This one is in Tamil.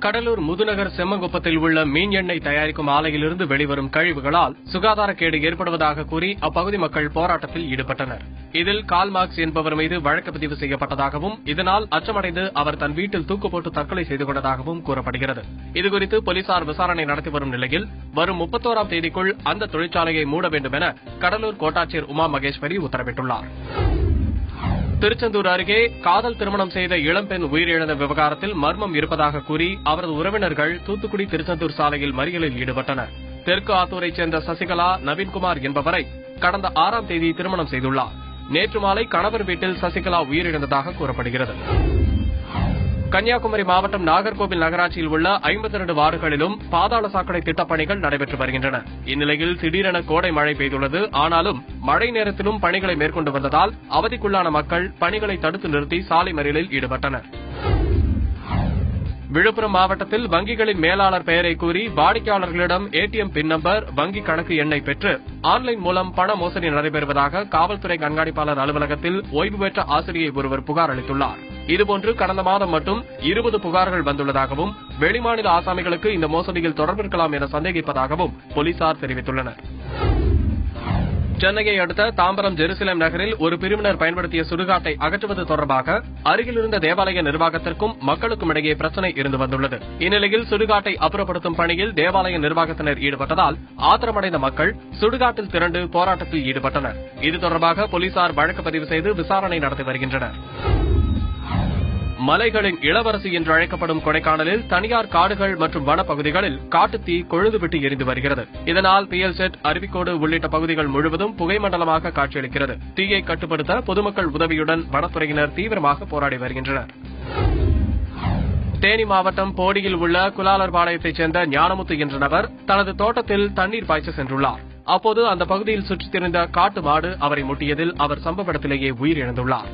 கடலூர் முதுநகர் செம்மங்குப்பத்தில் உள்ள மீன் எண்ணெய் தயாரிக்கும் ஆலையிலிருந்து வெளிவரும் கழிவுகளால் சுகாதாரக்கேடு ஏற்படுவதாக கூறி அப்பகுதி மக்கள் போராட்டத்தில் ஈடுபட்டனர். இதில் கால்மார்க்ஸ் என்பவர் மீது வழக்கு பதிவு செய்யப்பட்டதாகவும் இதனால் அச்சமடைந்து அவர் தன் வீட்டில் தூக்கு போட்டு தற்கொலை செய்து கொண்டதாகவும் கூறப்படுகிறது. இதுகுறித்து போலீசார் விசாரணை நடத்தி வரும் நிலையில் வரும் 31ஆம் தேதிக்குள் அந்த தொழிற்சாலையை மூட வேண்டும் என கடலூர் கோட்டாட்சியர் உமா மகேஸ்வரி உத்தரவிட்டுள்ளார். திருச்செந்தூர் அருகே காதல் திருமணம் செய்த இளம்பெண் உயிரிழந்த விவகாரத்தில் மர்மம் இருப்பதாக கூறி அவரது உறவினர்கள் தூத்துக்குடி திருச்செந்தூர் சாலையில் மறியலில் ஈடுபட்டனர். தெற்கு ஆத்தூரைச் சேர்ந்த சசிகலா நவீன்குமார் என்பவரை கடந்த 6ஆம் தேதி திருமணம் செய்துள்ளார். நேற்று மாலை கணவர் வீட்டில் சசிகலா உயிரிழந்ததாக கூறப்படுகிறது. கன்னியாகுமரி மாவட்டம் நாகர்கோவில் நகராட்சியில் உள்ள 52 வார்டுகளிலும் பாதாள சாக்கடை திட்டப்பணிகள் நடைபெற்று வருகின்றன. இந்நிலையில் திடீரென கோடை மழை பெய்துள்ளது. ஆனாலும் மழை நேரத்திலும் பணிகளை மேற்கொண்டு வந்ததால் அவதிக்குள்ளான மக்கள் பணிகளை தடுத்து நிறுத்தி சாலை மறியலில் ஈடுபட்டனர். விழுப்புரம் மாவட்டத்தில் வங்கிகளின் மேலாளர் பெயரை கூறி வாடிக்கையாளர்களிடம் ஏடிஎம் பின் நம்பர், வங்கி கணக்கு எண்ணை பெற்று ஆன்லைன் மூலம் பண மோசடி நடைபெறுவதாக காவல்துறை கண்காணிப்பாளர் அலுவலகத்தில் ஓய்வு பெற்ற ஆசிரியை ஒருவர் புகார் அளித்துள்ளார். இதுபோன்று கடந்த மாதம் மட்டும் 20 புகார்கள் வந்துள்ளதாகவும் வெளிமாநில ஆசாமிகளுக்கு இந்த மோசடியில் தொடர்பு இருக்கலாம் என சந்தேகிப்பதாகவும் போலீசார் தெரிவித்துள்ளனர். சென்னையை அடுத்த தாம்பரம் ஜெருசலேம் நகரில் ஒரு பிரிவினர் பயன்படுத்திய சுடுகாட்டை அகற்றுவது தொடர்பாக அருகிலிருந்த தேவாலய நிர்வாகத்திற்கும் மக்களுக்கும் இடையே பிரச்சினை இருந்து வந்துள்ளது. இந்நிலையில் சுடுகாட்டை அப்புறப்படுத்தும் பணியில் தேவாலய நிர்வாகத்தினர் ஈடுபட்டதால் ஆத்திரமடைந்த மக்கள் சுடுகாட்டில் திரண்டு போராட்டத்தில் ஈடுபட்டனர். இது தொடர்பாக போலீசார் வழக்கு பதிவு செய்து விசாரணை நடத்தி வருகின்றனர். மலைகளின் இளவரசி என்று அழைக்கப்படும் கொடைக்கானலில் தனியார் காடுகள் மற்றும் வனப்பகுதிகளில் காட்டுத்தீ கொழுந்துவிட்டு எரிந்து வருகிறது. இதனால் பிஎல்செட், அருவிக்கோடு உள்ளிட்ட பகுதிகள் முழுவதும் புகைமண்டலமாக காட்சியளிக்கிறது. தீயை கட்டுப்படுத்த பொதுமக்கள் உதவியுடன் வனத்துறையினர் தீவிரமாக போராடி வருகின்றனர். தேனி மாவட்டம் போடியில் உள்ள குலாலர்பாளையத்தைச் சேர்ந்த ஞானமுத்து என்ற நபர் தனது தோட்டத்தில் தண்ணீர் பாய்ச்ச சென்றுள்ளார். அப்போது அந்த பகுதியில் சுற்றித் திரிந்த காட்டு மாடு அவரை முட்டியதில் அவர் சம்பவ இடத்திலேயே உயிரிழந்துள்ளார்.